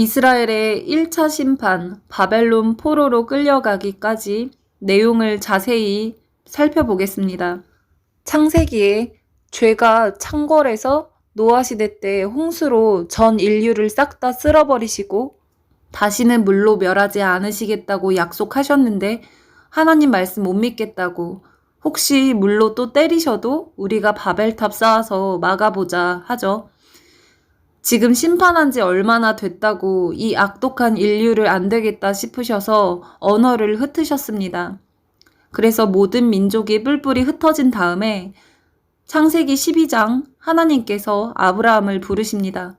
이스라엘의 1차 심판, 바벨론 포로로 끌려가기까지 내용을 자세히 살펴보겠습니다. 창세기에 죄가 창궐해서 노아 시대 때 홍수로 전 인류를 싹 다 쓸어버리시고 다시는 물로 멸하지 않으시겠다고 약속하셨는데 하나님 말씀 못 믿겠다고 혹시 물로 또 때리셔도 우리가 바벨탑 쌓아서 막아보자 하죠. 지금 심판한 지 얼마나 됐다고 이 악독한 인류를 안 되겠다 싶으셔서 언어를 흩으셨습니다. 그래서 모든 민족이 뿔뿔이 흩어진 다음에 창세기 12장 하나님께서 아브라함을 부르십니다.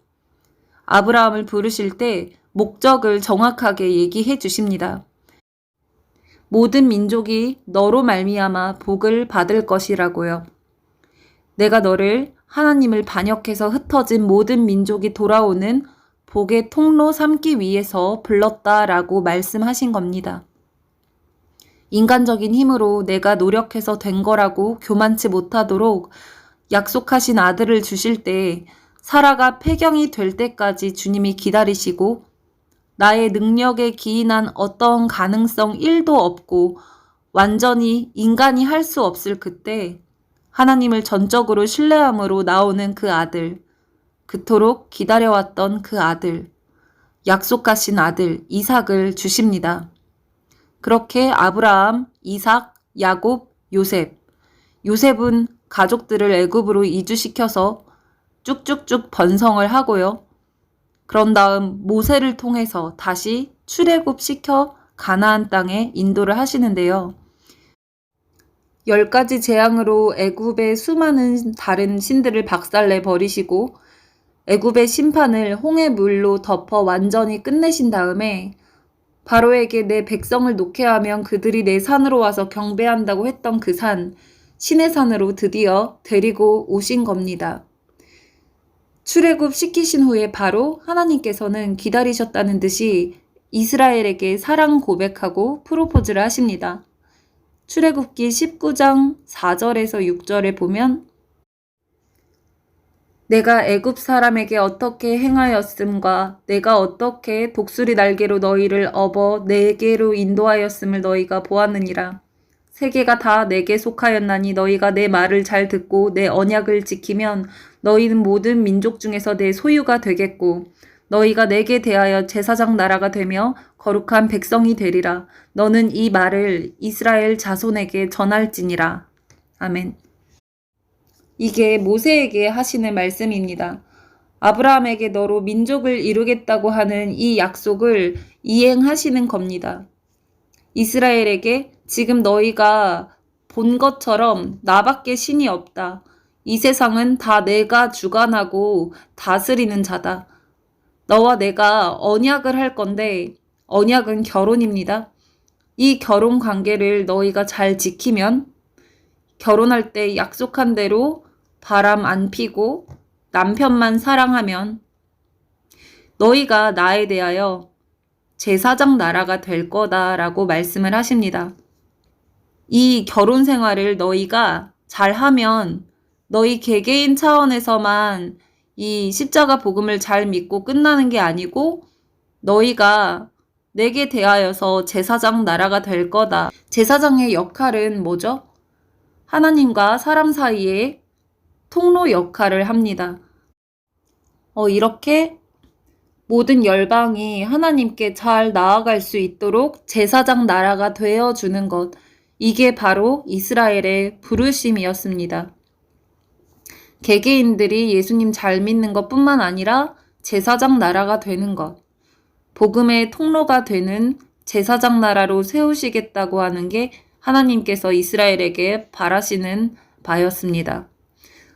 아브라함을 부르실 때 목적을 정확하게 얘기해 주십니다. 모든 민족이 너로 말미암아 복을 받을 것이라고요. 내가 너를 하나님을 반역해서 흩어진 모든 민족이 돌아오는 복의 통로 삼기 위해서 불렀다라고 말씀하신 겁니다. 인간적인 힘으로 내가 노력해서 된 거라고 교만치 못하도록 약속하신 아들을 주실 때 사라가 폐경이 될 때까지 주님이 기다리시고 나의 능력에 기인한 어떤 가능성 1도 없고 완전히 인간이 할 수 없을 그때 하나님을 전적으로 신뢰함으로 나오는 그 아들, 그토록 기다려왔던 그 아들, 약속하신 아들 이삭을 주십니다. 그렇게 아브라함, 이삭, 야곱, 요셉. 요셉은 가족들을 애굽으로 이주시켜서 쭉쭉쭉 번성을 하고요. 그런 다음 모세를 통해서 다시 출애굽시켜 가나안 땅에 인도를 하시는데요. 10가지 재앙으로 애굽의 수많은 다른 신들을 박살내 버리시고 애굽의 심판을 홍해 물로 덮어 완전히 끝내신 다음에 바로에게 내 백성을 놓게 하면 그들이 내 산으로 와서 경배한다고 했던 그 산, 신의 산으로 드디어 데리고 오신 겁니다. 출애굽 시키신 후에 바로 하나님께서는 기다리셨다는 듯이 이스라엘에게 사랑 고백하고 프로포즈를 하십니다. 출애굽기 19장 4절에서 6절에 보면 내가 애굽 사람에게 어떻게 행하였음과 내가 어떻게 독수리 날개로 너희를 업어 내게로 인도하였음을 너희가 보았느니라. 세계가 다 내게 속하였나니 너희가 내 말을 잘 듣고 내 언약을 지키면 너희는 모든 민족 중에서 내 소유가 되겠고 너희가 내게 대하여 제사장 나라가 되며 거룩한 백성이 되리라. 너는 이 말을 이스라엘 자손에게 전할지니라. 아멘. 이게 모세에게 하시는 말씀입니다. 아브라함에게 너로 민족을 이루겠다고 하는 이 약속을 이행하시는 겁니다. 이스라엘에게 지금 너희가 본 것처럼 나밖에 신이 없다. 이 세상은 다 내가 주관하고 다스리는 자다. 너와 내가 언약을 할 건데 언약은 결혼입니다. 이 결혼 관계를 너희가 잘 지키면 결혼할 때 약속한 대로 바람 안 피고 남편만 사랑하면 너희가 나에 대하여 제사장 나라가 될 거다라고 말씀을 하십니다. 이 결혼 생활을 너희가 잘하면 너희 개개인 차원에서만 이 십자가 복음을 잘 믿고 끝나는 게 아니고 너희가 내게 대하여서 제사장 나라가 될 거다. 제사장의 역할은 뭐죠? 하나님과 사람 사이에 통로 역할을 합니다. 이렇게 모든 열방이 하나님께 잘 나아갈 수 있도록 제사장 나라가 되어주는 것, 이게 바로 이스라엘의 부르심이었습니다. 개개인들이 예수님 잘 믿는 것뿐만 아니라 제사장 나라가 되는 것, 복음의 통로가 되는 제사장 나라로 세우시겠다고 하는 게 하나님께서 이스라엘에게 바라시는 바였습니다.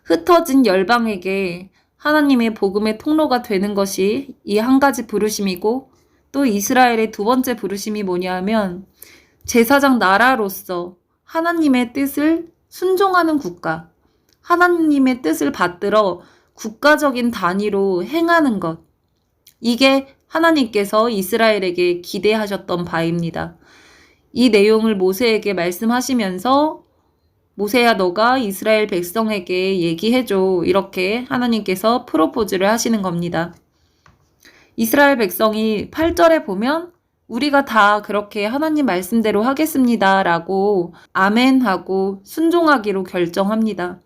흩어진 열방에게 하나님의 복음의 통로가 되는 것이 이 한 가지 부르심이고 또 이스라엘의 두 번째 부르심이 뭐냐면 제사장 나라로서 하나님의 뜻을 순종하는 국가, 하나님의 뜻을 받들어 국가적인 단위로 행하는 것, 이게 하나님께서 이스라엘에게 기대하셨던 바입니다. 이 내용을 모세에게 말씀하시면서 모세야 너가 이스라엘 백성에게 얘기해줘. 이렇게 하나님께서 프로포즈를 하시는 겁니다. 이스라엘 백성이 8절에 보면 우리가 다 그렇게 하나님 말씀대로 하겠습니다 라고 아멘하고 순종하기로 결정합니다.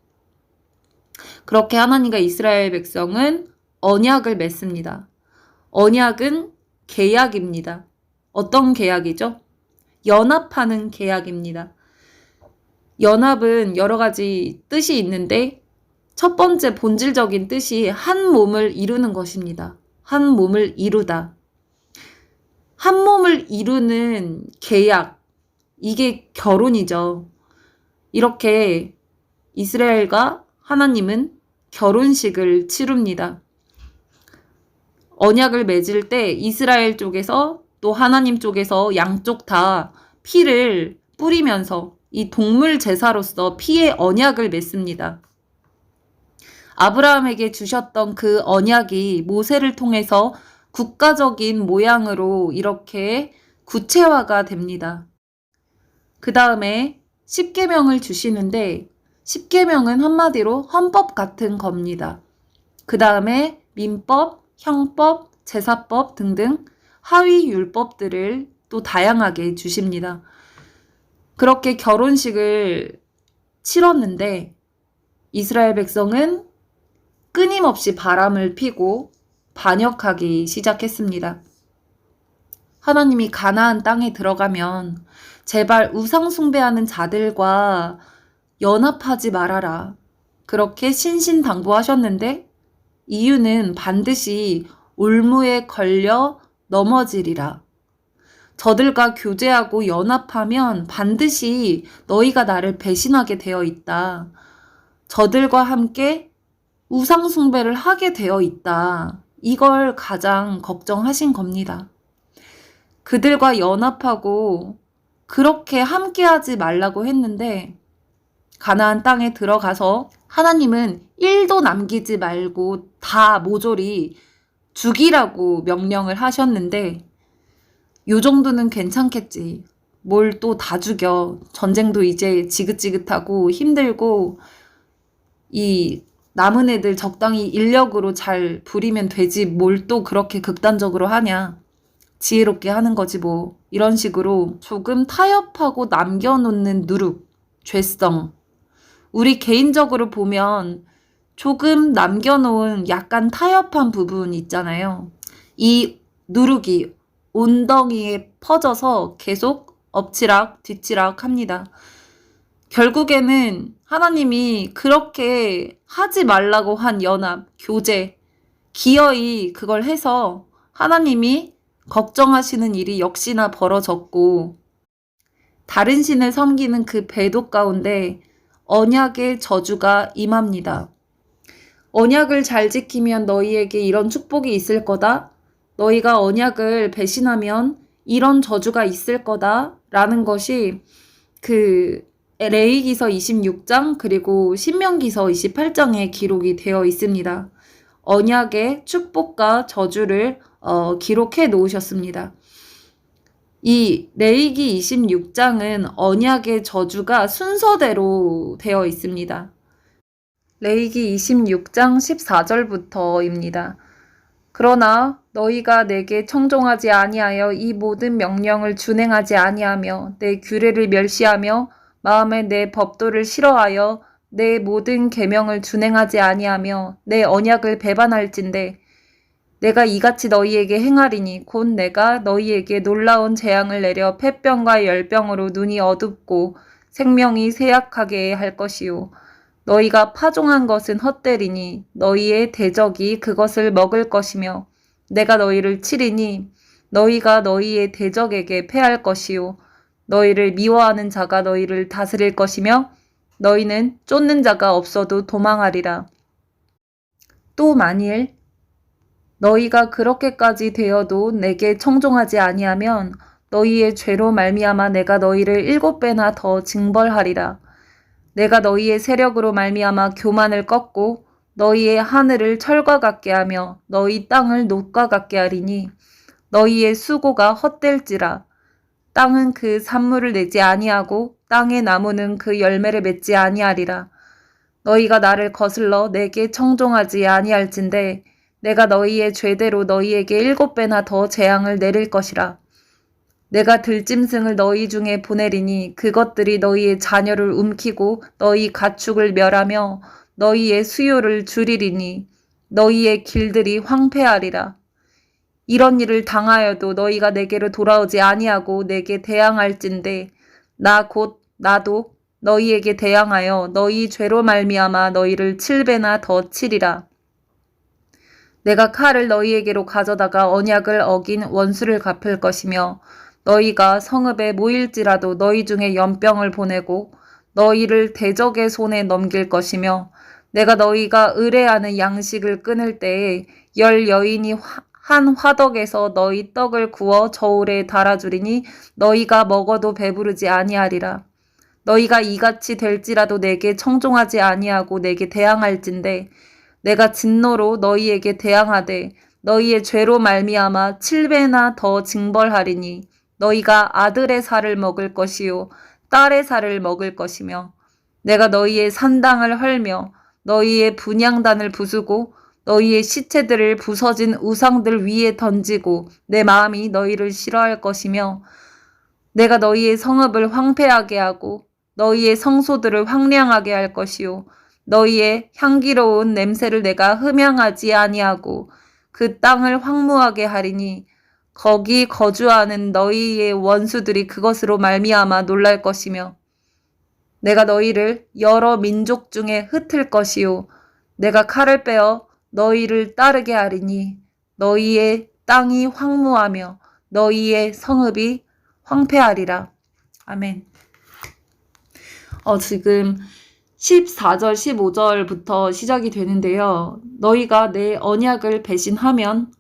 그렇게 하나님과 이스라엘 백성은 언약을 맺습니다. 언약은 계약입니다. 어떤 계약이죠? 연합하는 계약입니다. 연합은 여러 가지 뜻이 있는데 첫 번째 본질적인 뜻이 한 몸을 이루는 것입니다. 한 몸을 이루다. 한 몸을 이루는 계약, 이게 결혼이죠. 이렇게 이스라엘과 하나님은 결혼식을 치룹니다. 언약을 맺을 때 이스라엘 쪽에서 또 하나님 쪽에서 양쪽 다 피를 뿌리면서 이 동물 제사로서 피의 언약을 맺습니다. 아브라함에게 주셨던 그 언약이 모세를 통해서 국가적인 모양으로 이렇게 구체화가 됩니다. 그 다음에 십계명을 주시는데 십계명은 한마디로 헌법 같은 겁니다. 그 다음에 민법, 형법, 제사법 등등 하위 율법들을 또 다양하게 주십니다. 그렇게 결혼식을 치렀는데 이스라엘 백성은 끊임없이 바람을 피고 반역하기 시작했습니다. 하나님이 가나안 땅에 들어가면 제발 우상 숭배하는 자들과 연합하지 말아라. 그렇게 신신당부하셨는데 이유는 반드시 올무에 걸려 넘어지리라. 저들과 교제하고 연합하면 반드시 너희가 나를 배신하게 되어 있다. 저들과 함께 우상 숭배를 하게 되어 있다. 이걸 가장 걱정하신 겁니다. 그들과 연합하고 그렇게 함께하지 말라고 했는데 가나안 땅에 들어가서 하나님은 1도 남기지 말고 다 모조리 죽이라고 명령을 하셨는데 요 정도는 괜찮겠지. 뭘 또 다 죽여. 전쟁도 이제 지긋지긋하고 힘들고 이 남은 애들 적당히 인력으로 잘 부리면 되지 뭘 또 그렇게 극단적으로 하냐. 지혜롭게 하는 거지 뭐. 이런 식으로 조금 타협하고 남겨놓는 누룩, 죄성. 우리 개인적으로 보면 조금 남겨놓은 약간 타협한 부분 있잖아요. 이 누룩이 온덩이에 퍼져서 계속 엎치락 뒤치락 합니다. 결국에는 하나님이 그렇게 하지 말라고 한 연합, 교제, 기어이 그걸 해서 하나님이 걱정하시는 일이 역시나 벌어졌고 다른 신을 섬기는 그 배도 가운데 언약의 저주가 임합니다. 언약을 잘 지키면 너희에게 이런 축복이 있을 거다. 너희가 언약을 배신하면 이런 저주가 있을 거다. 라는 것이 그 레위기서 26장 그리고 신명기서 28장에 기록이 되어 있습니다. 언약의 축복과 저주를 기록해 놓으셨습니다. 이 레위기 26장은 언약의 저주가 순서대로 되어 있습니다. 레위기 26장 14절부터입니다. 그러나 너희가 내게 청종하지 아니하여 이 모든 명령을 준행하지 아니하며 내 규례를 멸시하며 마음에 내 법도를 싫어하여 내 모든 계명을 준행하지 아니하며 내 언약을 배반할진대 내가 이같이 너희에게 행하리니 곧 내가 너희에게 놀라운 재앙을 내려 폐병과 열병으로 눈이 어둡고 생명이 쇠약하게 할 것이요 너희가 파종한 것은 헛되리니 너희의 대적이 그것을 먹을 것이며 내가 너희를 치리니 너희가 너희의 대적에게 패할 것이요 너희를 미워하는 자가 너희를 다스릴 것이며 너희는 쫓는 자가 없어도 도망하리라. 또 만일 너희가 그렇게까지 되어도 내게 청종하지 아니하면 너희의 죄로 말미암아 내가 너희를 7배나 더 징벌하리라. 내가 너희의 세력으로 말미암아 교만을 꺾고 너희의 하늘을 철과 같게 하며 너희 땅을 놋과 같게 하리니 너희의 수고가 헛될지라. 땅은 그 산물을 내지 아니하고 땅의 나무는 그 열매를 맺지 아니하리라. 너희가 나를 거슬러 내게 청종하지 아니할진대 내가 너희의 죄대로 너희에게 7배나 더 재앙을 내릴 것이라. 내가 들짐승을 너희 중에 보내리니 그것들이 너희의 자녀를 움키고 너희 가축을 멸하며 너희의 수요를 줄이리니 너희의 길들이 황폐하리라. 이런 일을 당하여도 너희가 내게로 돌아오지 아니하고 내게 대항할진대 나도 너희에게 대항하여 너희 죄로 말미암아 너희를 7배나 더 치리라. 내가 칼을 너희에게로 가져다가 언약을 어긴 원수를 갚을 것이며 너희가 성읍에 모일지라도 너희 중에 연병을 보내고 너희를 대적의 손에 넘길 것이며 내가 너희가 의뢰하는 양식을 끊을 때에 10 여인이 한 화덕에서 너희 떡을 구워 저울에 달아주리니 너희가 먹어도 배부르지 아니하리라. 너희가 이같이 될지라도 내게 청종하지 아니하고 내게 대항할진대 내가 진노로 너희에게 대항하되 너희의 죄로 말미암아 7배나 더 징벌하리니 너희가 아들의 살을 먹을 것이요 딸의 살을 먹을 것이며 내가 너희의 산당을 헐며 너희의 분향단을 부수고 너희의 시체들을 부서진 우상들 위에 던지고 내 마음이 너희를 싫어할 것이며 내가 너희의 성읍을 황폐하게 하고 너희의 성소들을 황량하게 할 것이요 너희의 향기로운 냄새를 내가 흠향하지 아니하고 그 땅을 황무하게 하리니 거기 거주하는 너희의 원수들이 그것으로 말미암아 놀랄 것이며 내가 너희를 여러 민족 중에 흩을 것이요 내가 칼을 빼어 너희를 따르게 하리니 너희의 땅이 황무하며 너희의 성읍이 황폐하리라. 아멘. 지금 14절, 15절부터 시작이 되는데요. 너희가 내 언약을 배신하면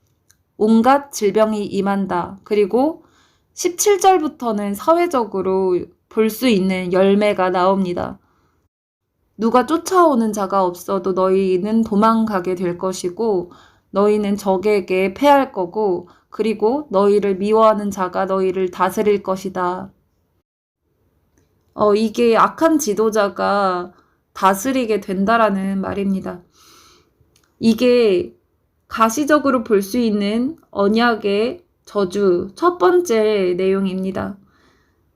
온갖 질병이 임한다. 그리고 17절부터는 사회적으로 볼 수 있는 열매가 나옵니다. 누가 쫓아오는 자가 없어도 너희는 도망가게 될 것이고 너희는 적에게 패할 거고 그리고 너희를 미워하는 자가 너희를 다스릴 것이다. 이게 악한 지도자가 다스리게 된다라는 말입니다. 이게 가시적으로 볼 수 있는 언약의 저주 첫 번째 내용입니다.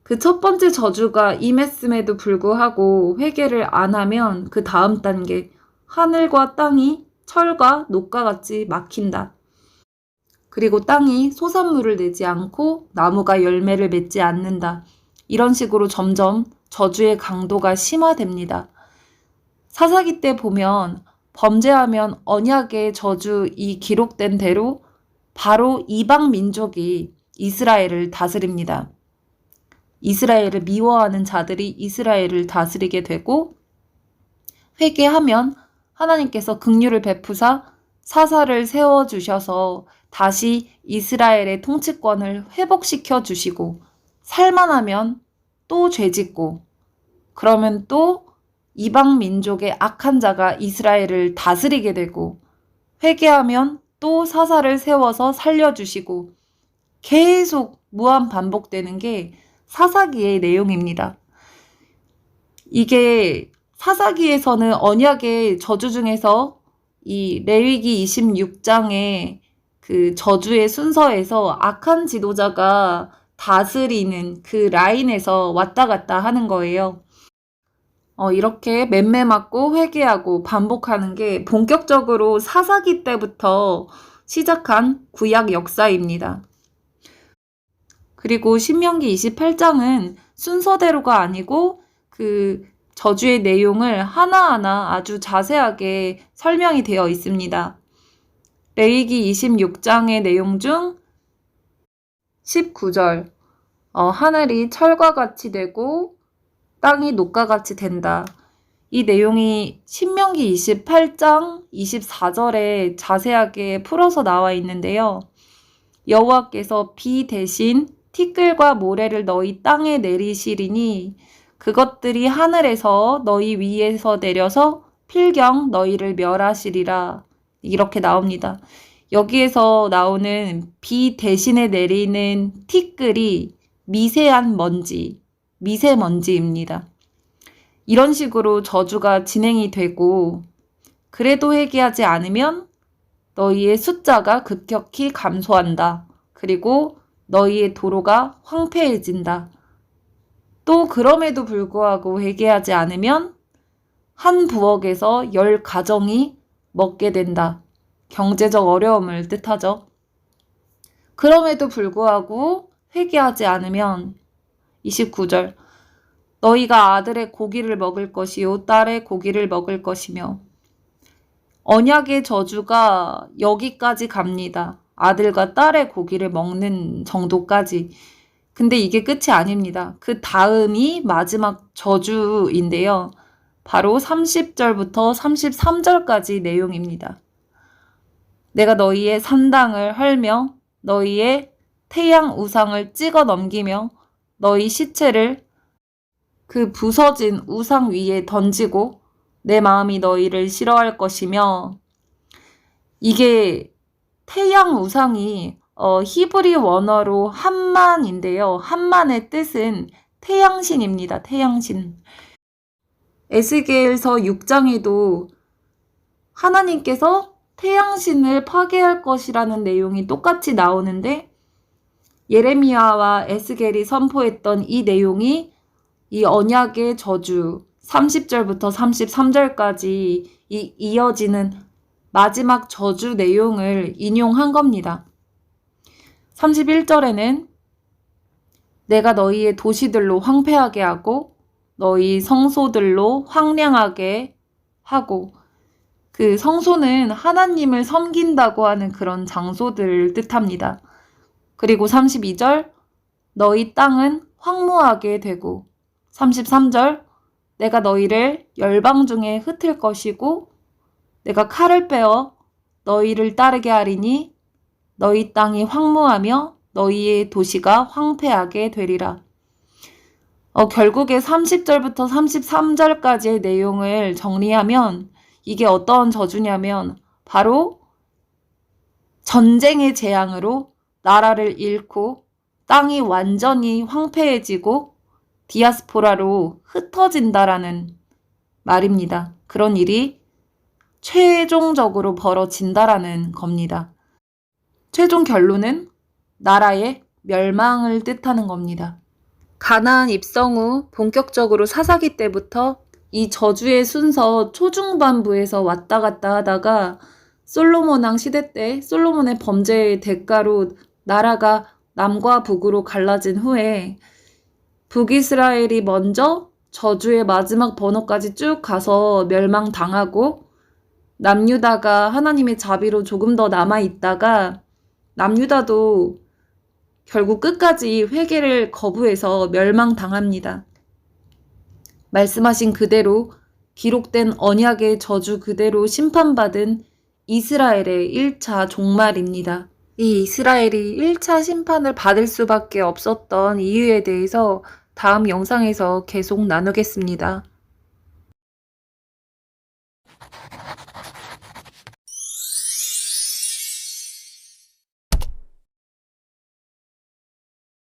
그 첫 번째 저주가 임했음에도 불구하고 회개를 안 하면 그 다음 단계 하늘과 땅이 철과 녹과 같이 막힌다. 그리고 땅이 소산물을 내지 않고 나무가 열매를 맺지 않는다. 이런 식으로 점점 저주의 강도가 심화됩니다. 사사기 때 보면 범죄하면 언약의 저주이 기록된 대로 바로 이방 민족이 이스라엘을 다스립니다. 이스라엘을 미워하는 자들이 이스라엘을 다스리게 되고 회개하면 하나님께서 긍휼을 베푸사 사사를 세워주셔서 다시 이스라엘의 통치권을 회복시켜 주시고 살만하면 또 죄짓고 그러면 또 이방 민족의 악한 자가 이스라엘을 다스리게 되고 회개하면 또 사사를 세워서 살려주시고 계속 무한 반복되는 게 사사기의 내용입니다. 이게 사사기에서는 언약의 저주 중에서 이 레위기 26장의 그 저주의 순서에서 악한 지도자가 다스리는 그 라인에서 왔다 갔다 하는 거예요. 이렇게 맴매 맞고 회개하고 반복하는 게 본격적으로 사사기 때부터 시작한 구약 역사입니다. 그리고 신명기 28장은 순서대로가 아니고 그 저주의 내용을 하나하나 아주 자세하게 설명이 되어 있습니다. 레위기 26장의 내용 중 19절 하늘이 철과 같이 되고 땅이 녹과 같이 된다. 이 내용이 신명기 28장 24절에 자세하게 풀어서 나와 있는데요. 여호와께서 비 대신 티끌과 모래를 너희 땅에 내리시리니 그것들이 하늘에서 너희 위에서 내려서 필경 너희를 멸하시리라. 이렇게 나옵니다. 여기에서 나오는 비 대신에 내리는 티끌이 미세한 먼지, 미세먼지입니다. 이런 식으로 저주가 진행이 되고 그래도 회개하지 않으면 너희의 숫자가 급격히 감소한다. 그리고 너희의 도로가 황폐해진다. 또 그럼에도 불구하고 회개하지 않으면 한 부엌에서 10가정이 먹게 된다. 경제적 어려움을 뜻하죠. 그럼에도 불구하고 회개하지 않으면 29절 너희가 아들의 고기를 먹을 것이요 딸의 고기를 먹을 것이며 언약의 저주가 여기까지 갑니다. 아들과 딸의 고기를 먹는 정도까지. 근데 이게 끝이 아닙니다. 그 다음이 마지막 저주인데요. 바로 30절부터 33절까지 내용입니다. 내가 너희의 산당을 헐며 너희의 태양 우상을 찍어 넘기며 너희 시체를 그 부서진 우상 위에 던지고 내 마음이 너희를 싫어할 것이며 이게 태양 우상이 히브리 원어로 함만인데요. 함만의 뜻은 태양신입니다. 태양신. 에스겔서 6장에도 하나님께서 태양신을 파괴할 것이라는 내용이 똑같이 나오는데 예레미야와 에스겔이 선포했던 이 내용이 이 언약의 저주 30절부터 33절까지 이어지는 마지막 저주 내용을 인용한 겁니다. 31절에는 내가 너희의 도시들로 황폐하게 하고 너희 성소들로 황량하게 하고 그 성소는 하나님을 섬긴다고 하는 그런 장소들을 뜻합니다. 그리고 32절 너희 땅은 황무하게 되고 33절 내가 너희를 열방 중에 흩을 것이고 내가 칼을 빼어 너희를 따르게 하리니 너희 땅이 황무하며 너희의 도시가 황폐하게 되리라. 결국에 30절부터 33절까지의 내용을 정리하면 이게 어떤 저주냐면 바로 전쟁의 재앙으로 나라를 잃고 땅이 완전히 황폐해지고 디아스포라로 흩어진다라는 말입니다. 그런 일이 최종적으로 벌어진다라는 겁니다. 최종 결론은 나라의 멸망을 뜻하는 겁니다. 가나안 입성 후 본격적으로 사사기 때부터 이 저주의 순서 초중반부에서 왔다 갔다 하다가 솔로몬 왕 시대 때 솔로몬의 범죄의 대가로 나라가 남과 북으로 갈라진 후에 북이스라엘이 먼저 저주의 마지막 번호까지 쭉 가서 멸망당하고 남유다가 하나님의 자비로 조금 더 남아있다가 남유다도 결국 끝까지 회개를 거부해서 멸망당합니다. 말씀하신 그대로 기록된 언약의 저주 그대로 심판받은 이스라엘의 1차 종말입니다. 이 이스라엘이 1차 심판을 받을 수밖에 없었던 이유에 대해서 다음 영상에서 계속 나누겠습니다.